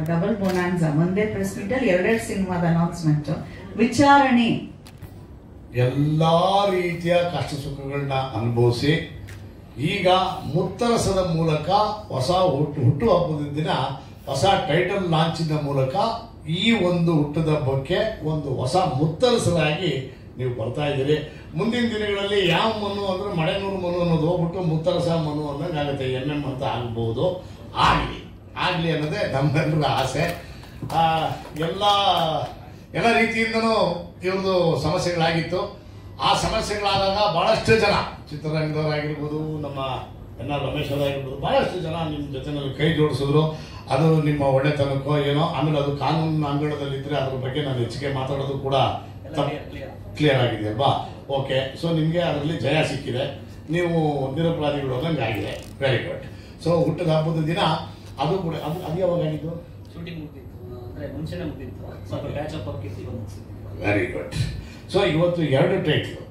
Double bonanza ಒಂದೇ press meet ಅಲ್ಲಿ ಎರಡೆರಡು ಸಿನಿಮಾದ ಅನೌನ್ಸ್ಮೆಂಟ್, ವಿಚಾರಣೆ, ಎಲ್ಲಾ ರೀತಿಯ ಕಷ್ಟ ಸುಖಗಳನ್ನ ಅನುಭವಿಸಿ ಈಗ ಮುತ್ತರಸದ ಮೂಲಕ ಹೊಸ ಹುಟ್ಟುಹಬ್ಬದ ದಿನ ಹೊಸ ಟೈಟಲ್ ಲಾಂಚಿನ ಮೂಲಕ ಈ ಒಂದು ಹುಟ್ಟದ ಬಗ್ಗೆ ಒಂದು ಹೊಸ ಮುತ್ತರಸರಾಗಿ ನೀವು ಬರ್ತಾ ಇದ್ದೀರಿ. ಮುಂದಿನ ದಿನಗಳಲ್ಲಿ ಯಾವ ಮನು ಅಂದ್ರೆ ಮಳೆನೂರು ಮನು ಅನ್ನೋದು ಹೋಗ್ಬಿಟ್ಟು ಮುತ್ತರಸ ಮನು ಅನ್ನಂಗೆ ಆಗುತ್ತೆ, MM ಅಂತ ಆಗ್ಬಹುದು. ಆಗ್ಲಿ ಅನ್ನೋದೇ ನಮ್ಮೆಲ್ಲರ ಆಸೆ. ಎಲ್ಲ ರೀತಿಯಿಂದನೂ ಇವ್ರದ್ದು ಸಮಸ್ಯೆಗಳಾಗಿತ್ತು. ಆ ಸಮಸ್ಯೆಗಳಾದಾಗ ಬಹಳಷ್ಟು ಜನ ಚಿತ್ರರಂಗದವರಾಗಿರ್ಬೋದು, ನಮ್ಮ NR ರಮೇಶ್ ಅವರಾಗಿರ್ಬೋದು, ಬಹಳಷ್ಟು ಜನ ನಿಮ್ಮ ಜೊತೆನಲ್ಲಿ ಕೈ ಜೋಡಿಸಿದ್ರು. ಅದು ನಿಮ್ಮ ಒಳ್ಳೆತನಕ್ಕೋ ಏನೋ. ಆಮೇಲೆ ಅದು ಕಾನೂನಿನ ಅಂಗಳದಲ್ಲಿದ್ದರೆ ಅದ್ರ ಬಗ್ಗೆ ನಾನು ಹೆಚ್ಚಿಗೆ ಮಾತಾಡೋದು ಕೂಡ ಕ್ಲಿಯರ್ ಆಗಿದೆಯಲ್ವಾ? ಓಕೆ. ಸೊ ನಿಮಗೆ ಅದರಲ್ಲಿ ಜಯ ಸಿಕ್ಕಿದೆ, ನೀವು ನಿರಪರಾಧಿಗಳು ಅನ್ನಂಗೆ ಆಗಿದೆ. Very good. ಸೊ ಹುಟ್ಟದ ಹಬ್ಬದ ದಿನ ಅದು ಕೂಡ ಅದು ಯಾವಾಗ ಆಗಿದ್ದು? Very good. ಸೊ ಇವತ್ತು 2 ಟೈಟ್ಲು,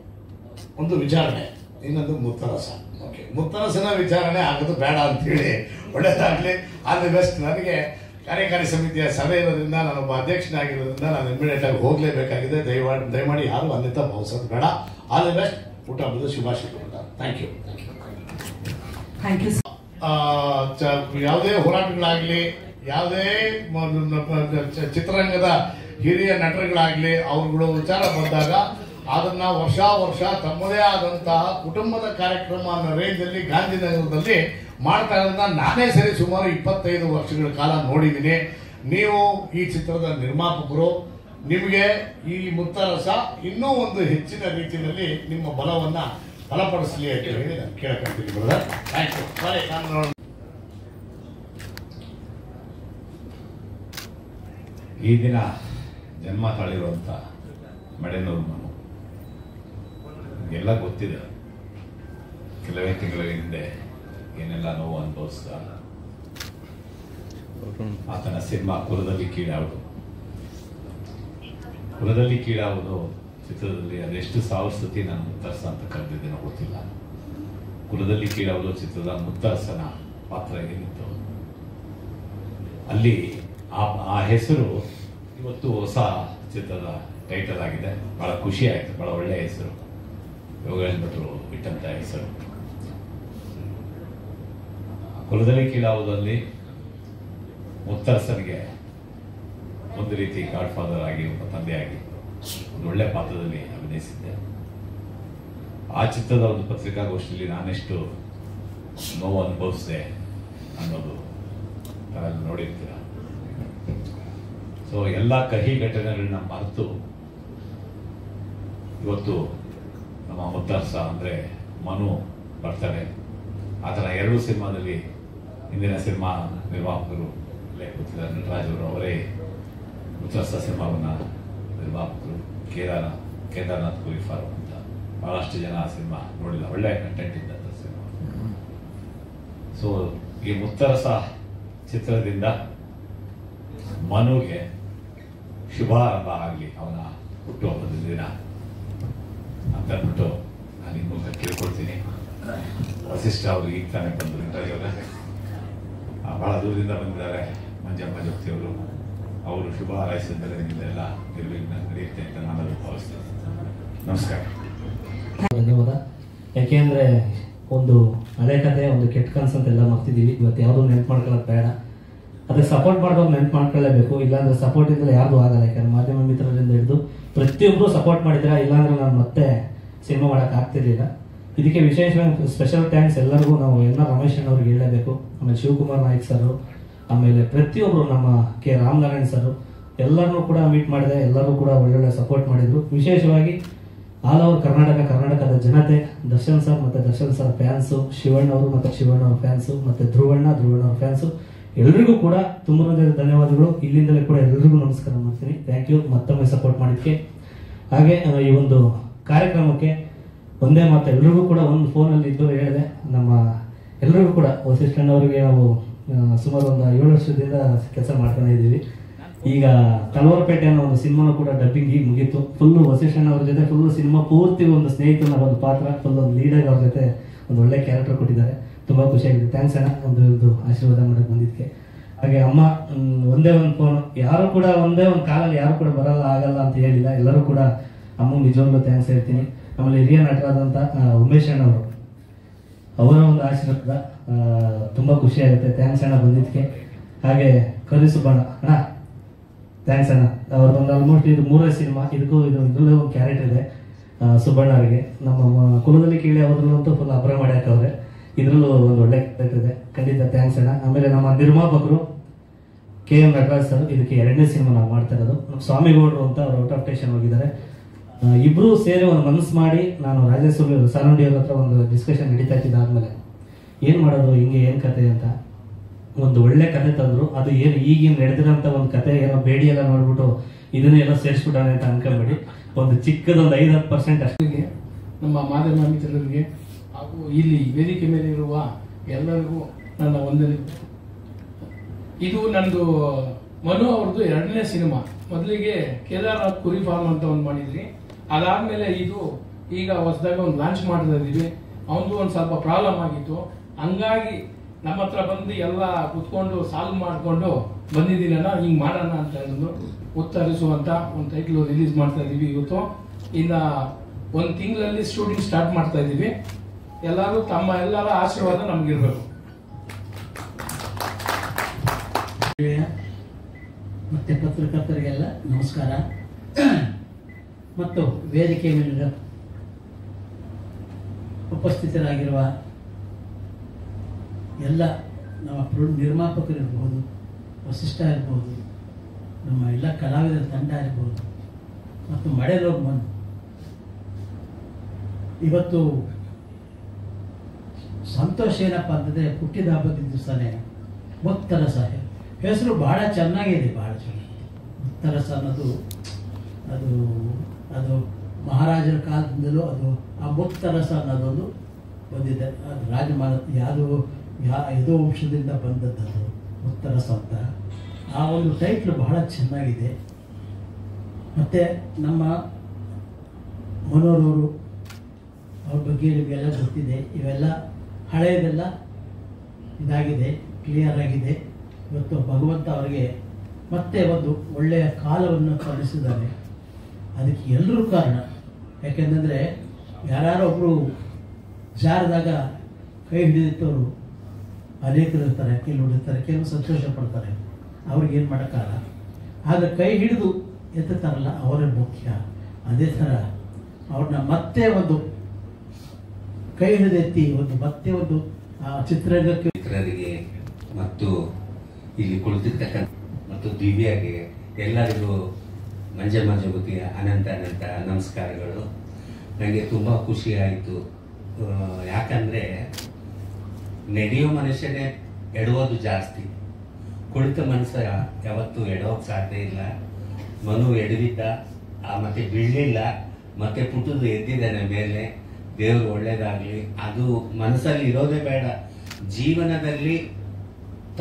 ಒಂದು ವಿಚಾರಣೆ, ಇನ್ನೊಂದು ಮುತ್ತರಸ. ಓಕೆ, ಮುತ್ತರಸನ ವಿಚಾರಣೆ ಆಗೋದು ಬೇಡ ಅಂತೇಳಿ ಒಳ್ಳೇದಾಗ್ಲಿ, ಆಲ್ ದಿ ಬೆಸ್ಟ್. ನನಗೆ ಕಾರ್ಯಕಾರಿ ಸಮಿತಿಯ ಸಭೆ ಇರೋದ್ರಿಂದ, ನಾನೊಬ್ಬ ಅಧ್ಯಕ್ಷನಾಗಿರೋದ್ರಿಂದ ನಾನು ಇಮಿಡಿಯೇಟ್ ಆಗಿ ಹೋಗಲೇಬೇಕಾಗಿದೆ. ದಯಮಾಡಿ ಯಾರು ಅನ್ಯತಾ ಭಾವಿಸೋದು ಬೇಡ. All the best. ಊಟ ಹಬ್ಬದ ಶುಭಾಶಯಗಳು. Thank you. ಯಾವುದೇ ಹೋರಾಟಗಳಾಗ್ಲಿ, ಯಾವುದೇ ಚಿತ್ರರಂಗದ ಹಿರಿಯ ನಟರುಗಳಾಗ್ಲಿ, ಅವ್ರುಗಳು ವಿಚಾರ ಬಂದಾಗ ಅದನ್ನ ವರ್ಷ ತಮ್ಮದೇ ಆದಂತಹ ಕುಟುಂಬದ ಕಾರ್ಯಕ್ರಮ ಅನ್ನೋ ರೇಂಜಲ್ಲಿ ಗಾಂಧಿನಗರದಲ್ಲಿ ಮಾಡ್ತಾ ಇರೋದನ್ನ ನಾನೇ ಸರಿ ಸುಮಾರು 25 ವರ್ಷಗಳ ಕಾಲ ನೋಡಿದ್ದೀನಿ. ನೀವು ಈ ಚಿತ್ರದ ನಿರ್ಮಾಪಕರು, ನಿಮಗೆ ಈ ಮುತ್ತರಸ ಇನ್ನೂ ಒಂದು ಹೆಚ್ಚಿನ ರೀತಿಯಲ್ಲಿ ನಿಮ್ಮ ಬಲವನ್ನ ಬಲಪಡಿಸಲಿ ಅಂತ ಹೇಳಿ ನಾನು ಕೇಳ್ಕೊಂತೀನಿ ಬ್ರದರ್. Thank you. ಬಾಯ್. ನಾನು ಈ ದಿನ ಜನ್ಮ ತಾಳಿರುವಂತ ಮಡೆನೂರು ಮನು ಎಲ್ಲ ಗೊತ್ತಿದೆ. ಕೆಲವೇ ತಿಂಗಳ ಹಿಂದೆ ಏನೆಲ್ಲ ನೋವು ಅನುಭವಿಸಿದ ಆತನ ಸಿನಿಮಾ ಕುಲದಲ್ಲಿ ಕೀಳಾವುದು. ಕುಲದಲ್ಲಿ ಕೀಳಾವುದು ಚಿತ್ರದಲ್ಲಿ ಅದೆಷ್ಟು ಸಾವಿರ ಸತಿ ನಾನು ಮುತ್ತರಸ ಅಂತ ಕರೆದಿದ್ದೇನೋ ಗೊತ್ತಿಲ್ಲ. ಕುಲದಲ್ಲಿ ಕೀಳಾವುದು ಚಿತ್ರದ ಮುತ್ತರಸನ ಪಾತ್ರ ಏನಿತ್ತು ಅಲ್ಲಿ ಆ ಹೆಸರು ಇವತ್ತು ಹೊಸ ಚಿತ್ರದ ಟೈಟಲ್ ಆಗಿದೆ. ಬಹಳ ಖುಷಿ ಆಯ್ತು. ಬಹಳ ಒಳ್ಳೆಯ ಹೆಸರು, ಯೋಗೇಶ್ ಭಟ್ರು ಇಟ್ಟಂತ ಹೆಸರು. ಕುಲದಲ್ಲಿ ಕೀಳಾವುದಲ್ಲಿ ಮುತ್ತರಸನಿಗೆ ಒಂದು ರೀತಿ ಗಾಡ್ ಫಾದರ್ ಆಗಿ, ಒಬ್ಬ ತಂದೆಯಾಗಿ ಒಂದು ಒಳ್ಳೆ ಪಾತ್ರದಲ್ಲಿ ಅಭಿನಯಿಸಿದ್ದೆ. ಆ ಚಿತ್ರದ ಒಂದು ಪತ್ರಿಕಾಗೋಷ್ಠಿಯಲ್ಲಿ ನಾನೆಷ್ಟು ನೋವು ಅನುಭವಿಸಿದೆ ಅನ್ನೋದು ತಾವೆಲ್ಲ ನೋಡಿರ್ತೀರ. ಸೊ ಎಲ್ಲ ಕಹಿ ಘಟನೆಗಳನ್ನ ಮರೆತು ಇವತ್ತು ನಮ್ಮ ಮುತ್ತರಸ ಅಂದ್ರೆ ಮನು ಬರ್ತಾರೆ. ಆ ಥರ 2 ಸಿನಿಮಾದಲ್ಲಿ ಹಿಂದಿನ ಸಿನಿಮಾ ನಿರ್ಮಾಪಕರು ಕೂತಿದ್ದಾರೆ, ನಟರಾಜ್ ಅವರು, ಅವರೇ ಮುತ್ತರಸ ಸಿನಿಮಾವನ್ನ ನಿರ್ಮಾಪಕರು, ಕೇದಾರ್ನಾಥ್ ಕುರಿಫಾರ್ ಅಂತ ಬಹಳಷ್ಟು ಜನ ಆ ಸಿನಿಮಾ ನೋಡಿಲ್ಲ. ಒಳ್ಳೆಯ ಕಂಟೆಂಟ್ ಇದ್ದಂಥ ಸಿನಿಮಾ. ಸೊ ಈ ಮುತ್ತರಸ ಚಿತ್ರದಿಂದ ಮನುಗೆ ಶುಭಾರಂಭ ಆಗಲಿ ಅವನ ಹುಟ್ಟುಹಬ್ಬದ ದಿನ ಅಂತ ಅಂದ್ಬಿಟ್ಟು ನಾನು ನಿಮ್ಮ ಮೂಲಕ ಕೇಳ್ಕೊಳ್ತೀನಿ. ವಸಿಷ್ಠ ಅವರು ಈಗ ತಾನೇ ಬಂದರು, ಬಹಳ ದೂರದಿಂದ ಬಂದಿದ್ದಾರೆ. ಮಂಜಮ್ಮ ಜೋತಿ ಅವರು ಶುಭ ಹಾರೈಸಿದರೆ ನಿಮ್ಮೆಲ್ಲ ನಿರ್ವಿಘ್ನ ನಡೆಯುತ್ತೆ ಅಂತ ನಾನು ಭಾವಿಸ್ತೇನೆ. ನಮಸ್ಕಾರ. ಧನ್ಯವಾದ. ಯಾಕೆಂದ್ರೆ ಒಂದು ಹಳೆ ಕತೆ, ಒಂದು ಕೆಟ್ಟ ಕನಸು ಅಂತೆಲ್ಲ ಮಾಡ್ತಿದ್ದೀವಿ. ಇವತ್ತು ಯಾವುದೂ ನೆನ್ಪು ಮಾಡ್ಕೊಳ್ಳೋದು ಬೇಡ. ಅದಕ್ಕೆ ಸಪೋರ್ಟ್ ಮಾಡೋದು ನೆನ್ಪು ಮಾಡ್ಕೊಳ್ಳೇಬೇಕು. ಇಲ್ಲಾಂದ್ರೆ ಸಪೋರ್ಟ್ ಇಂದಲೇ ಯಾರ್ದು ಆಗಲ್ಲ. ಯಾಕಂದ್ರೆ ಮಾಧ್ಯಮ ಮಿತ್ರರಿಂದ ಹಿಡಿದು ಪ್ರತಿಯೊಬ್ಬರು ಸಪೋರ್ಟ್ ಮಾಡಿದ್ರೆ, ಇಲ್ಲಾಂದ್ರೆ ನಾನು ಮತ್ತೆ ಸಿನಿಮಾ ಮಾಡಕ್ ಆಗ್ತಿರ್ಲಿಲ್ಲ. ಇದಕ್ಕೆ ವಿಶೇಷವಾಗಿ ಸ್ಪೆಷಲ್ ಥ್ಯಾಂಕ್ಸ್ ಎಲ್ಲರಿಗೂ. ನಾವು NR ರಮೇಶ್ ಅವ್ರಿಗೆ ಹೇಳಬೇಕು, ಆಮೇಲೆ ಶಿವಕುಮಾರ್ ನಾಯ್ಕ್ ಸರ್, ಆಮೇಲೆ ಪ್ರತಿಯೊಬ್ಬರು ನಮ್ಮ ಕೆ ರಾಮನಾರಾಯಣ್ ಸರ್, ಎಲ್ಲರನ್ನೂ ಕೂಡ ಮೀಟ್ ಮಾಡಿದೆ. ಎಲ್ಲರೂ ಕೂಡ ಒಳ್ಳೊಳ್ಳೆ ಸಪೋರ್ಟ್ ಮಾಡಿದ್ರು. ವಿಶೇಷವಾಗಿ ಆಲ್ ಓವರ್ ಕರ್ನಾಟಕದ ಜನತೆ, ದರ್ಶನ್ ಸರ್ ಮತ್ತೆ ದರ್ಶನ್ ಸರ್ ಫ್ಯಾನ್ಸು, ಶಿವಣ್ಣ ಅವರು ಮತ್ತೆ ಶಿವಣ್ಣ ಅವ್ರ ಫ್ಯಾನ್ಸು, ಮತ್ತೆ ಧ್ರುವಣ್ಣ ಅವ್ರ ಫ್ಯಾನ್ಸು, ಎಲ್ರಿಗೂ ಕೂಡ ತುಂಬ ಧನ್ಯವಾದಗಳು. ಇಲ್ಲಿಂದಲೇ ಕೂಡ ಎಲ್ರಿಗೂ ನಮಸ್ಕಾರ ಮಾಡ್ತೀನಿ. ಥ್ಯಾಂಕ್ ಯು ಮತ್ತೊಮ್ಮೆ ಸಪೋರ್ಟ್ ಮಾಡಿದ್ದಕ್ಕೆ. ಹಾಗೆ ಈ ಒಂದು ಕಾರ್ಯಕ್ರಮಕ್ಕೆ ಒಂದೇ ಮಾತು, ಎಲ್ರಿಗೂ ಕೂಡ ಒಂದು ಫೋನಲ್ಲಿ ಇದ್ದು ಹೇಳಿದೆ, ನಮ್ಮ ಎಲ್ರಿಗೂ ಕೂಡ ವಸಿಷ್ಠಣ್ಣವರಿಗೆ ನಾವು ಸುಮಾರು ಒಂದು 7 ವರ್ಷದಿಂದ ಕೆಲಸ ಮಾಡ್ಕೊಂಡಿದ್ದೀವಿ. ಈಗ ಕಲವರಪೇಟೆ ಅನ್ನೋ ಒಂದು ಸಿನಿಮಾನು ಕೂಡ ಡಬ್ಬಿಂಗ್ ಈಗ ಮುಗೀತು. ಫುಲ್ಲು ವಸಿಷ್ಠಣ್ಣ ಅವ್ರ ಜೊತೆ ಫುಲ್ಲು ಸಿನಿಮಾ ಪೂರ್ತಿ ಒಂದು ಸ್ನೇಹಿತನ ಒಂದು ಪಾತ್ರ, ಫುಲ್ ಒಂದು ಲೀಡರ್ ಅವ್ರ ಜೊತೆ ಒಂದು ಒಳ್ಳೆ ಕ್ಯಾರೆಕ್ಟರ್ ಕೊಟ್ಟಿದ್ದಾರೆ. ತುಂಬ ಖುಷಿಯಾಗಿದೆ. ಥ್ಯಾಂಕ್ಸ್ ಅಣ್ಣ, ಒಂದು ಆಶೀರ್ವಾದ ಮಾಡಕ್ಕೆ ಬಂದಿದ್ದಕ್ಕೆ. ಹಾಗೆ ಅಮ್ಮ ಒಂದೇ ಒಂದು ಫೋನ್, ಯಾರು ಕೂಡ ಒಂದೇ ಒಂದು ಕಾಲಲ್ಲಿ ಯಾರು ಕೂಡ ಬರಲ್ಲ ಆಗಲ್ಲ ಅಂತ ಹೇಳಿಲ್ಲ, ಎಲ್ಲರೂ ಕೂಡ ಅಮ್ಮ ನಿಜವಾಗ್ಲೂ ಥ್ಯಾಂಕ್ಸ್ ಹೇಳ್ತೀನಿ. ಆಮೇಲೆ ಹಿರಿಯ ನಟರಾದಂಥ ಉಮೇಶ್ ಅಣ್ಣ ಅವರು, ಅವರ ಒಂದು ಆಶೀರ್ವಾದ ತುಂಬ ಖುಷಿ ಆಗುತ್ತೆ. ಥ್ಯಾಂಕ್ಸ್ ಅಣ್ಣ ಬಂದಿದ್ದಕ್ಕೆ. ಹಾಗೆ ಕರಿ ಸುಬ್ಬಣ್ಣ ಅಣ್ಣ, ಥ್ಯಾಂಕ್ಸ್ ಅಣ್ಣ. ಅವ್ರದ್ದೊಂದು ಆಲ್ಮೋಸ್ಟ್ ಇದು 3ನೇ ಸಿನಿಮಾ, ಇದರಲ್ಲೂ ಒಂದು ಕ್ಯಾರೆಕ್ಟರ್ ಇದೆ ಸುಬ್ಬಣ್ಣ ಅವರಿಗೆ. ನಮ್ಮ ಕುಲದಲ್ಲಿ ಕೀಳಿ ಅವ್ರಲ್ಲಂತೂ ಫುಲ್ ಅಬ್ರ ಮಾಡ್ಯಾಕವ್ರೆ, ಇದರಲ್ಲೂ ಒಂದು ಒಳ್ಳೆ ಕ್ಯಾರೆಕ್ಟರ್ ಇದೆ. ಖಂಡಿತ ಥ್ಯಾಂಕ್ಸ್ ಅಣ್ಣ. ಆಮೇಲೆ ನಮ್ಮ ನಿರ್ಮಾಪಕರು KM ನಟರಾಜ್ ಸರ್, ಇದಕ್ಕೆ 2ನೇ ಸಿನಿಮಾ ನಾವು ಮಾಡ್ತಾ ಇರೋದು. ನಮ್ಮ ಸ್ವಾಮಿಗೌಡರು ಅಂತ ಅವ್ರು ಔಟ್ ಆಫ್ ಸ್ಟೇಷನ್ ಹೋಗಿದ್ದಾರೆ. ಇಬ್ರು ಸೇರಿ ಒಂದು ಮನಸ್ಸು ಮಾಡಿ, ನಾನು ರಾಜೇಶ್ವರಿ ಸಾಲುಂಡಿ ಅವ್ರ ಹತ್ರ ಒಂದು ಡಿಸ್ಕಷನ್ ನಡೀತಾ ಇದ್ದಾದ್ಮೇಲೆ ಏನು ಮಾಡೋದು, ಹಿಂಗೆ ಏನು ಕತೆ ಅಂತ ಒಂದು ಒಳ್ಳೆ ಕತೆ ತಂದ್ರು. ಅದು ಏನು ಈಗಿನ ನಡೆದಿರೋಂಥ ಒಂದು ಕತೆ ಏನೋ ಬೇಡಿ ಎಲ್ಲ ನೋಡ್ಬಿಟ್ಟು ಇದನ್ನೇ ಎಲ್ಲ ಸೇರಿಸ್ಬಿಟ್ಟಾನೆ ಅಂತ ಅನ್ಕೊಂಬೇಡಿ. ಒಂದು ಚಿಕ್ಕದೊಂದು 5-10% ಅಷ್ಟೇ. ನಮ್ಮ ಮಾಧ್ಯಮ ಮಿತ್ರರಿಗೆ ಹಾಗೂ ಇಲ್ಲಿ ವೇದಿಕೆ ಮೇಲೆ ಇರುವ ಎಲ್ಲರಿಗೂ ನನ್ನ ವಂದನೆ. ಇದು ನಂದು ಮನು ಅವ್ರದ್ದು 2ನೇ ಸಿನಿಮಾ. ಮೊದಲಿಗೆ ಕೇದಾರ್ನಾಥ್ ಕುರಿ ಫಾರ್ಮ್ ಅಂತ ಒಂದು ಮಾಡಿದ್ರಿ, ಅದಾದ್ಮೇಲೆ ಇದು ಈಗ ಹೊಸದಾಗ ಒಂದು ಲಾಂಚ್ ಮಾಡ್ತಾ ಇದೀವಿ. ಅವನದು ಒಂದು ಸ್ವಲ್ಪ ಪ್ರಾಬ್ಲಮ್ ಆಗಿತ್ತು, ಹಂಗಾಗಿ ನಮ್ಮ ಹತ್ರ ಬಂದು ಎಲ್ಲ ಕುತ್ಕೊಂಡು ಸಾಲ್ವ್ ಮಾಡ್ಕೊಂಡು ಬಂದಿದ್ದೀನಲ್ಲ, ಹಿಂಗ್ ಮಾಡೋಣ ಅಂತ ಹೇಳಿದ್ರು. ಉತ್ತರಿಸುವಂತ ಒಂದು ಟೈಟ್ಲು ರಿಲೀಸ್ ಮಾಡ್ತಾ ಇದೀವಿ ಇವತ್ತು. ಇನ್ನ 1 ತಿಂಗಳಲ್ಲಿ ಶೂಟಿಂಗ್ ಸ್ಟಾರ್ಟ್ ಮಾಡ್ತಾ ಇದೀವಿ. ಎಲ್ಲರೂ ತಮ್ಮ ಎಲ್ಲರ ಆಶೀರ್ವಾದ ನಮ್ಗಿರ್ಬೇಕು. ಮತ್ತೆ ಪತ್ರಕರ್ತರಿಗೆಲ್ಲ ನಮಸ್ಕಾರ. ಮತ್ತು ವೇದಿಕೆ ಮೇಲೆ ಉಪಸ್ಥಿತರಾಗಿರುವ ಎಲ್ಲ ನಮ್ಮ ನಿರ್ಮಾಪಕರಿರ್ಬೋದು, ವಸಿಷ್ಠ ಇರ್ಬೋದು, ನಮ್ಮ ಎಲ್ಲ ಕಲಾವಿದರ ತಂಡ ಇರ್ಬೋದು, ಮತ್ತು ಮಡೆನೂರು ಮಣ್ಣು. ಇವತ್ತು ಸಂತೋಷ ಏನಪ್ಪ ಅಂತಂದರೆ, ಹುಟ್ಟಿದ ಹಬ್ಬದ ದಿವಸನೇ ಮುತ್ತರಸ ಹೆಸರು ಬಹಳ ಚೆನ್ನಾಗಿದೆ, ಬಹಳ ಚೆನ್ನಾಗಿದೆ. ಮುತ್ತರಸ ಅನ್ನೋದು ಅದು ಮಹಾರಾಜರ ಕಾಲದಿಂದಲೂ ಅದು ಆ ಮುತ್ತರಸ ಅನ್ನೋದೊಂದು ಬಂದಿದೆ. ಅದು ರಾಜಮಾನ ಯಾವುದೋ ವಂಶದಿಂದ ಬಂದದ್ದು ಮುತ್ತರಸ ಅಂತ. ಆ ಒಂದು ಟೈಟ್ಲು ಬಹಳ ಚೆನ್ನಾಗಿದೆ. ಮತ್ತು ನಮ್ಮ ಮನೋರವರು ಅವ್ರ ಬಗ್ಗೆ ನಿಮಗೆಲ್ಲ ಗೊತ್ತಿದೆ. ಇವೆಲ್ಲ ಹಳೆಯದೆಲ್ಲ ಇದಾಗಿದೆ, ಕ್ಲಿಯರ್ ಆಗಿದೆ. ಇವತ್ತು ಭಗವಂತ ಅವರಿಗೆ ಮತ್ತೆ ಒಂದು ಒಳ್ಳೆಯ ಕಾಲವನ್ನು ಕಳಿಸಿದ್ದಾನೆ. ಅದಕ್ಕೆ ಎಲ್ಲರೂ ಕಾರಣ. ಯಾಕೆಂದರೆ ಯಾರು ಒಬ್ಬರು ಜಾರದಾಗ ಕೈ ಹಿಡಿದಿಟ್ಟವರು ಅನೇಕರು ಇರ್ತಾರೆ, ಕೆಲವರು ಇರ್ತಾರೆ, ಕೆಲವರು ಸಂತೋಷ ಪಡ್ತಾರೆ, ಅವ್ರಿಗೇನು ಮಾಡೋಕ್ಕಾಗಲ್ಲ. ಆದರೆ ಕೈ ಹಿಡಿದು ಎತ್ತುತ್ತಾರಲ್ಲ ಅವರೇ ಮುಖ್ಯ. ಅದೇ ಥರ ಅವ್ರನ್ನ ಮತ್ತೆ ಒಂದು ಕೈ ಹಿಡಿದೆತ್ತಿ ಮತ್ತೆ ಒಂದು ಚಿತ್ರರಂಗಕ್ಕೆ ಮಿತ್ರರಿಗೆ ಮತ್ತು ಇಲ್ಲಿ ಕುಳಿತಿರ್ತಕ್ಕಂಥ ಮತ್ತು ದಿವ್ಯಾಗೆ ಎಲ್ಲರಿಗೂ ಮಂಜುಗುತ್ತಿಯ ಅನಂತ ನಮಸ್ಕಾರಗಳು. ನನಗೆ ತುಂಬ ಖುಷಿ ಆಯಿತು. ಯಾಕಂದರೆ ನಡೆಯೋ ಮನುಷ್ಯನೇ ಎಡುವುದು ಜಾಸ್ತಿ, ಕುಳಿತ ಮನುಷ್ಯ ಯಾವತ್ತೂ ಎಡೋಕ್ಕೆ ಸಾಧ್ಯ ಇಲ್ಲ. ಮನು ಎಡವಿದ್ದ, ಮತ್ತೆ ಬೀಳಲಿಲ್ಲ, ಮತ್ತೆ ಪುಟ್ಟದು ಎದ್ದಿದ್ದಾನೆ ಮೇಲೆ. ದೇವರು ಒಳ್ಳೇದಾಗಲಿ. ಅದು ಮನಸ್ಸಲ್ಲಿ ಇರೋದೇ ಬೇಡ. ಜೀವನದಲ್ಲಿ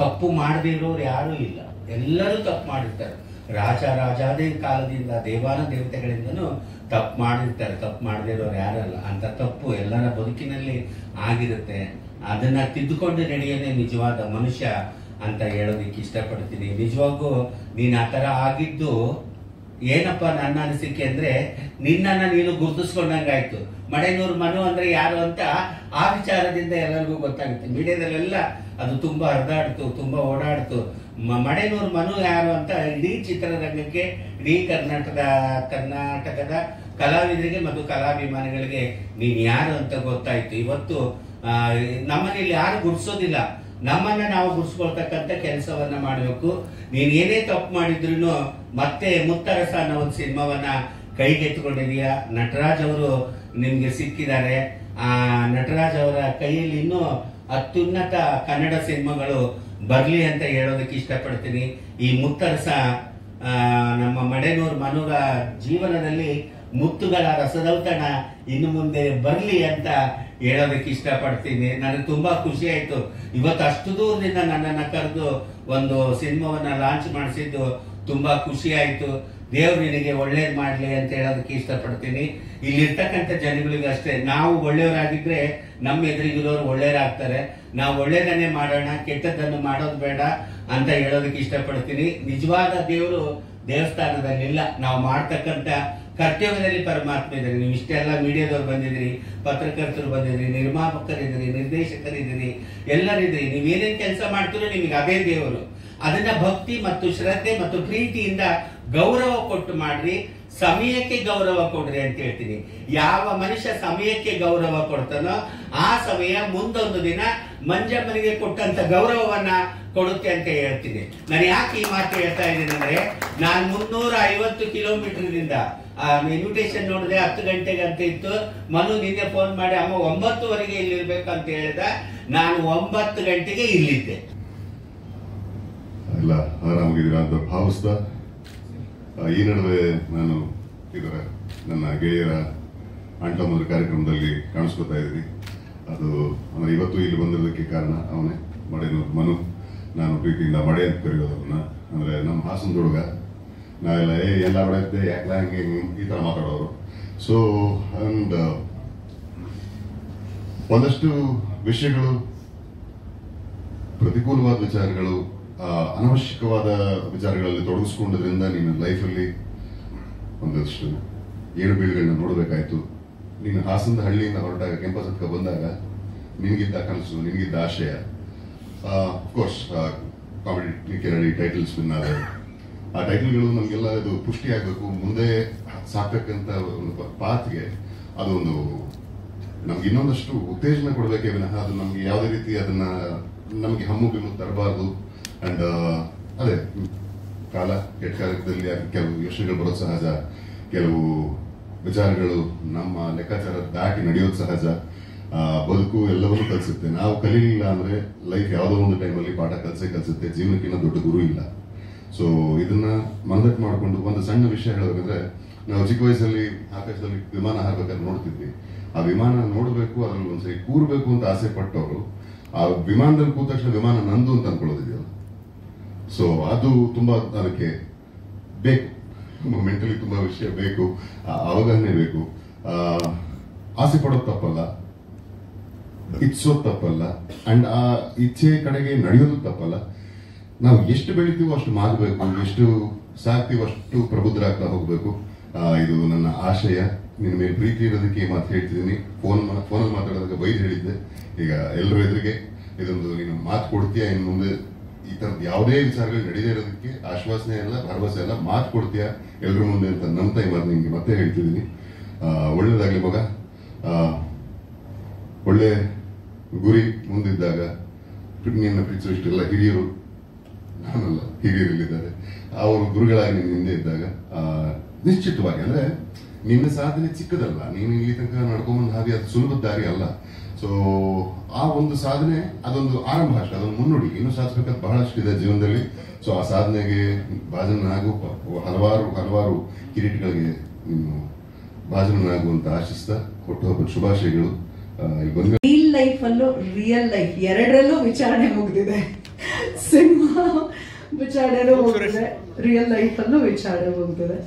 ತಪ್ಪು ಮಾಡದಿರೋರು ಯಾರೂ ಇಲ್ಲ, ಎಲ್ಲರೂ ತಪ್ಪು ಮಾಡಿರ್ತಾರೆ. ರಾಜಾದಿ ಕಾಲದಿಂದ ದೇವಾನ ದೇವತೆಗಳಿಂದನೂ ತಪ್ಪು ಮಾಡಿರ್ತಾರೆ, ತಪ್ಪು ಮಾಡದಿರೋರು ಯಾರಲ್ಲ. ಅಂತ ತಪ್ಪು ಎಲ್ಲರ ಬದುಕಿನಲ್ಲಿ ಆಗಿರುತ್ತೆ. ಅದನ್ನ ತಿದ್ದುಕೊಂಡು ನಡೆಯೋದೇ ನಿಜವಾದ ಮನುಷ್ಯ ಅಂತ ಹೇಳೋದಿಕ್ಕೆ ಇಷ್ಟಪಡ್ತೀನಿ. ನಿಜವಾಗೂ ನೀನು ಆ ಥರ ಆಗಿದ್ದು ಏನಪ್ಪ ನನ್ನ ಅನಿಸಿಕೆ ಅಂದ್ರೆ, ನಿನ್ನನ್ನ ನೀನು ಗುರುತಿಸ್ಕೊಂಡಂಗಾಯ್ತು. ಮಡೆನೂರು ಮನು ಅಂದ್ರೆ ಯಾರು ಅಂತ ಆ ವಿಚಾರದಿಂದ ಎಲ್ಲರಿಗೂ ಗೊತ್ತಾಗುತ್ತೆ. ಮೀಡಿಯಾದಲ್ಲೆಲ್ಲ ಅದು ತುಂಬಾ ಹರಿದಾಡ್ತು, ತುಂಬಾ ಓಡಾಡ್ತು. ಮಡೆನೂರು ಮನು ಯಾರು ಅಂತ ಇಡೀ ಚಿತ್ರರಂಗಕ್ಕೆ, ಇಡೀ ಕರ್ನಾಟಕದ ಕಲಾವಿದರಿಗೆ ಮತ್ತು ಕಲಾಭಿಮಾನಿಗಳಿಗೆ ನೀನ್ ಯಾರು ಅಂತ ಗೊತ್ತಾಯ್ತು. ಇವತ್ತು ನಮ್ಮನೇಲಿ ಯಾರು ಗುರ್ಸೋದಿಲ್ಲ, ನಮ್ಮನ್ನ ನಾವು ಗುರ್ಸ್ಕೊಳ್ತಕ್ಕಂಥ ಕೆಲಸವನ್ನ ಮಾಡಬೇಕು. ನೀನ್ ಏನೇ ತಪ್ಪು ಮಾಡಿದ್ರು ಮತ್ತೆ ಮುತ್ತರಸ ಅನ್ನೋ ಒಂದು ಸಿನಿಮಾವನ್ನ ಕೈಗೆತ್ತಿಕೊಂಡಿದೀಯ. ನಟರಾಜ್ ಅವರು ನಿಮ್ಗೆ ಸಿಕ್ಕಿದ್ದಾರೆ. ಆ ನಟರಾಜ್ ಅವರ ಕೈಯಲ್ಲಿ ಇನ್ನೂ ಅತ್ಯುನ್ನತ ಕನ್ನಡ ಸಿನಿಮಾಗಳು ಬರ್ಲಿ ಅಂತ ಹೇಳೋದಕ್ಕೆ ಇಷ್ಟಪಡ್ತೀನಿ. ಈ ಮುತ್ತರಸ ನಮ್ಮ ಮಡೆನೂರು ಮನುಗ ಜೀವನದಲ್ಲಿ ಮುತ್ತುಗಳ ರಸದೌತಣ ಇನ್ನು ಮುಂದೆ ಬರ್ಲಿ ಅಂತ ಹೇಳೋದಕ್ಕೆ ಇಷ್ಟಪಡ್ತೀನಿ. ನನಗೆ ತುಂಬಾ ಖುಷಿ ಆಯ್ತು. ಇವತ್ತು ಅಷ್ಟು ದೂರದಿಂದ ನನ್ನನ್ನ ಕರೆದು ಒಂದು ಸಿನಿಮಾವನ್ನ ಲಾಂಚ್ ಮಾಡಿಸಿದ್ದು ತುಂಬಾ ಖುಷಿ ಆಯ್ತು. ದೇವ್ರು ನಿನಗೆ ಒಳ್ಳೇದು ಮಾಡಲಿ ಅಂತ ಹೇಳೋದಕ್ಕೆ ಇಷ್ಟಪಡ್ತೀನಿ. ಇಲ್ಲಿರ್ತಕ್ಕಂಥ ಜನಗಳಿಗೆ ಅಷ್ಟೇ, ನಾವು ಒಳ್ಳೆಯವರಾಗಿದ್ರೆ ನಮ್ಮ ಎದುರಿಗಿರೋರು ಒಳ್ಳೆಯವರಾಗ್ತಾರೆ. ನಾವು ಒಳ್ಳೇದನ್ನೇ ಮಾಡೋಣ, ಕೆಟ್ಟದ್ದನ್ನು ಮಾಡೋದು ಬೇಡ ಅಂತ ಹೇಳೋದಕ್ಕೆ ಇಷ್ಟಪಡ್ತೀನಿ. ನಿಜವಾದ ದೇವರು ದೇವಸ್ಥಾನದಲ್ಲಿಲ್ಲ, ನಾವು ಮಾಡ್ತಕ್ಕಂಥ ಕರ್ತವ್ಯದಲ್ಲಿ ಪರಮಾತ್ಮ ಇದ್ದೀರಿ. ನೀವು ಇಷ್ಟೆಲ್ಲ ಮೀಡಿಯಾದವ್ರು ಬಂದಿದ್ದೀರಿ, ಪತ್ರಕರ್ತರು ಬಂದಿದ್ದೀರಿ, ನಿರ್ಮಾಪಕರಿದ್ದೀರಿ, ನಿರ್ದೇಶಕರಿದ್ದೀರಿ, ಎಲ್ಲರಿದ್ದೀರಿ. ನೀವೇನೇನ್ ಕೆಲಸ ಮಾಡ್ತೀರೋ ನಿಮಗೆ ಅದೇ ದೇವರು. ಅದನ್ನ ಭಕ್ತಿ ಮತ್ತು ಶ್ರದ್ಧೆ ಮತ್ತು ಪ್ರೀತಿಯಿಂದ ಗೌರವ ಕೊಟ್ಟು ಮಾಡ್ರಿ, ಸಮಯಕ್ಕೆ ಗೌರವ ಕೊಡ್ರಿ ಅಂತ ಹೇಳ್ತೀನಿ. ಯಾವ ಮನುಷ್ಯ ಸಮಯಕ್ಕೆ ಗೌರವ ಕೊಡ್ತಾನೋ ಆ ಸಮಯ ಮುಂದೊಂದು ದಿನ ಮಂಜಮ್ಮನಿಗೆ ಕೊಟ್ಟಂತ ಗೌರವವನ್ನ ಕೊಡುತ್ತೆ ಅಂತ ಹೇಳ್ತೀನಿ. ನಾನು ಯಾಕೆ ಈ ಮಾತು ಹೇಳ್ತಾ ಇದ್ದೀನಿ ಅಂದ್ರೆ, ನಾನು 350 ಕಿಲೋಮೀಟರ್ದಿಂದ ಇನ್ವಿಟೇಷನ್ ನೋಡಿದೆ 10 ಗಂಟೆಗೆ ಅಂತ ಇತ್ತು. ಮನು ನಿನ್ನೆ ಫೋನ್ ಮಾಡಿ ಅಮ್ಮ 9ವರೆಗೆ ಇಲ್ಲಿರ್ಬೇಕು ಅಂತ ಹೇಳಿದ. ನಾನು 9 ಗಂಟೆಗೆ ಇಲ್ಲಿದ್ದೆ. ಎಲ್ಲ ಆರಾಮಾಗಿದ್ದೀರಾ ಅಂತ ಭಾವಿಸ್ತಾ, ಈ ನಡುವೆ ನಾನು ಇದರ ನನ್ನ ಗೆಳೆಯರ ಅಂಟಮದ್ರ ಕಾರ್ಯಕ್ರಮದಲ್ಲಿ ಕಾಣಿಸ್ಕೊತಾ ಇದ್ದೀನಿ. ಅದು ಅಂದ್ರೆ ಇವತ್ತು ಇಲ್ಲಿ ಬಂದಿರೋದಕ್ಕೆ ಕಾರಣ ಅವನೇ, ಮಡೆನೂರು ಮನು. ನಾನು ಪ್ರೀತಿಯಿಂದ ಮಡೆ ಅಂತ ಕರೆಯೋದನ್ನ, ಅಂದ್ರೆ ನಮ್ಮ ಹಾಸನದ ಹುಡುಗ. ನಾವೆಲ್ಲ ಎಲ್ಲ ಹೊಡೆಯುತ್ತೆ ಯಾಕೆ ಹಂಗೆ ಈ ತರ ಮಾತಾಡೋರು. ಸೊ ಅಂಡ್ ಒಂದಷ್ಟು ವಿಷಯಗಳು, ಪ್ರತಿಕೂಲವಾದ ವಿಚಾರಗಳು, ಅನವಶ್ಯಕವಾದ ವಿಚಾರಗಳಲ್ಲಿ ತೊಡಗಿಸ್ಕೊಂಡದ್ರಿಂದ ನಿನ್ನ ಲೈಫಲ್ಲಿ ಒಂದಷ್ಟು ಏಳು ಬೀಳುಗಳನ್ನ ನೋಡಬೇಕಾಯ್ತು. ನೀನು ಹಾಸನದ ಹಳ್ಳಿಯಿಂದ ಹೊರಟಾಗ, ಕ್ಯಾಂಪಸ್ ಹತ್ರ ಬಂದಾಗ ನಿನಗಿದ್ದ ಕನಸು, ನಿನಗಿದ್ದ ಆಶಯ, ಅಫ್ಕೋರ್ಸ್ ಕಾಮಿಡಿ ಕೆರಳಿ ಟೈಟಲ್ಸ್ ವಿನ್ ಆದ ಆ ಟೈಟಲ್ಗಳು ನಮಗೆಲ್ಲ ಇದು ಪುಷ್ಟಿ ಆಗಬೇಕು, ಮುಂದೆ ಸಾಕ್ತಕ್ಕಂಥ ಒಂದು ಪಾತ್ಗೆ ಅದೊಂದು ನಮ್ಗೆ ಇನ್ನೊಂದಷ್ಟು ಉತ್ತೇಜನ ಕೊಡಬೇಕೇ ವಿನಃ ಅದು ನಮ್ಗೆ ಯಾವುದೇ ರೀತಿ ಅದನ್ನ ನಮಗೆ ಹಮ್ಮು ಬಿಮ್ಮು ತರಬಾರ್ದು. ಅಂಡ್ ಅದೇ ಕಾಲ ಕೆಟ್ಟ ಕಾಲದಲ್ಲಿ ಕೆಲವು ಯೋಚನೆಗಳು ಬರೋದು ಸಹಜ, ಕೆಲವು ವಿಚಾರಗಳು ನಮ್ಮ ಲೆಕ್ಕಾಚಾರ ದಾಟಿ ನಡೆಯೋದು ಸಹಜ. ಬದುಕು ಎಲ್ಲವನ್ನೂ ಕಲಿಸುತ್ತೆ. ನಾವು ಕಲೀಲಿಲ್ಲ ಅಂದ್ರೆ ಲೈಫ್ ಯಾವುದೋ ಒಂದು ಟೈಮಲ್ಲಿ ಪಾಠ ಕಲಿಸುತ್ತೆ. ಜೀವನಕ್ಕಿಂತ ದೊಡ್ಡ ಗುರು ಇಲ್ಲ. ಸೊ ಇದನ್ನ ಮನದಟ್ಟು ಮಾಡಿಕೊಂಡು ಒಂದು ಸಣ್ಣ ವಿಷಯ ಹೇಳಬೇಕಂದ್ರೆ, ನಾವು ಚಿಕ್ಕ ವಯಸ್ಸಲ್ಲಿ ಆಕಾಶದಲ್ಲಿ ವಿಮಾನ ಹಾರ್ಬೇಕಾದ್ರೆ ನೋಡ್ತಿದ್ವಿ. ಆ ವಿಮಾನ ನೋಡಬೇಕು, ಅದ್ರಲ್ಲಿ ಒಂದ್ಸರಿ ಕೂರ್ಬೇಕು ಅಂತ ಆಸೆ ಪಟ್ಟವರು ಆ ವಿಮಾನದಲ್ಲಿ ಕೂತ ತಕ್ಷಣ ವಿಮಾನ ನಂದು ಅಂತ ಅನ್ಕೊಳ್ಳೋದಿದೆಯಲ್ಲ. ಸೊ ಅದು ತುಂಬಾ ಅದಕ್ಕೆ ಬೇಕು, ಮೆಂಟಲಿ ತುಂಬಾ ವಿಷಯ ಬೇಕು, ಅವಗಾಹನೆ ಬೇಕು. ಆಸೆ ಪಡೋದು ತಪ್ಪಲ್ಲ, ಇಚ್ಛೋದು ತಪ್ಪಲ್ಲ, ಅಂಡ್ ಆ ಇಚ್ಛೆ ಕಡೆಗೆ ನಡೆಯೋದು ತಪ್ಪಲ್ಲ. ನಾವು ಎಷ್ಟು ಬೆಳಿತೀವೋ ಅಷ್ಟು ಮಾಗಬೇಕು, ಎಷ್ಟು ಸಾಕ್ತೀವೋ ಅಷ್ಟು ಪ್ರಬುದ್ಧರಾಗ್ತಾ ಹೋಗ್ಬೇಕು. ಇದು ನನ್ನ ಆಶಯ. ನಿನ್ನ ಮೇಲೆ ಪ್ರೀತಿ ಇರೋದಕ್ಕೆ ಈ ಮಾತು ಹೇಳ್ತಿದ್ದೀನಿ. ಫೋನಲ್ಲಿ ಮಾತಾಡೋದಕ್ಕೆ ಬೈದು ಹೇಳಿದ್ದೆ. ಈಗ ಎಲ್ಲರ ಎದುರಿಗೆ ಇದೊಂದು ನೀನು ಮಾತು ಕೊಡ್ತೀಯಾ, ಇನ್ನು ಮುಂದೆ ಈ ತರದ ಯಾವುದೇ ವಿಚಾರಗಳು ನಡೀದೇ ಇರೋದಕ್ಕೆ ಆಶ್ವಾಸನೆ ಅಲ್ಲ, ಭರವಸೆ ಅಲ್ಲ, ಮಾತು ಕೊಡ್ತೀಯಾ ಎಲ್ಲರ ಮುಂದೆ ಅಂತ ನಂಬ್ತಾ ಈ ಮಾತು ನಿಮ್ಗೆ ಮತ್ತೆ ಹೇಳ್ತಿದ್ದೀನಿ. ಒಳ್ಳೇದಾಗ್ಲಿ ಮಗ. ಒಳ್ಳೆ ಗುರಿ ಮುಂದಿದ್ದಾಗ ನಿನ್ನ ಪ್ರೀತಿಸೋ ಇಷ್ಟೆಲ್ಲ ಹಿರಿಯರು, ನಾನಲ್ಲ, ಹಿರಿಯರಲ್ಲಿದ್ದಾರೆ, ಅವರು ಗುರುಗಳಾಗಿ ನಿನ್ನ ಹಿಂದೆ ಇದ್ದಾಗ ನಿಶ್ಚಿತವಾಗಿ, ಅಂದ್ರೆ ನಿನ್ನ ಸಾಧನೆ ಚಿಕ್ಕದಲ್ಲ, ನೀನು ಇಲ್ಲಿ ತನಕ ನಡ್ಕೊಂಬಂದ ಹಾಗೆ ಅದು ಸುಲಭದ ದಾರಿ ಅಲ್ಲ. ಸೊ ಆ ಒಂದು ಸಾಧನೆ ಅದೊಂದು ಆರಂಭ ಅಷ್ಟೇ, ಅದೊಂದು ಮುನ್ನುಡಿ. ಇನ್ನೂ ಸಾಧಿಸಬೇಕಾದ ಬಹಳಷ್ಟು ಇದೆ ಜೀವನದಲ್ಲಿ. ಸೊ ಆ ಸಾಧನೆಗೆ ಭಾಜನನಾಗು, ಹಲವಾರು ಕಿರೀಟಗಳಿಗೆ ನೀನು ಭಾಜನನಾಗು ಅಂತ ಆಶಿಸ್ತಾ ಹುಟ್ಟುಹಬ್ಬದ ಶುಭಾಶಯಗಳು. ರಿಯಲ್ ಲೈಫ್ ಅಲ್ಲೂ ರಿಯಲ್ ಲೈಫ್ ಎರಡರಲ್ಲೂ ವಿಚಾರಣೆ ಮುಗಿದಿದೆ. ಸಿನಿಮಾ ವಿಚಾರಣೆನೂ ಮುಗಿದಿದೆ, ರಿಯಲ್ ಲೈಫ್ ಅಲ್ಲೂ ವಿಚಾರಣೆ ಮುಗಿದಿದೆ.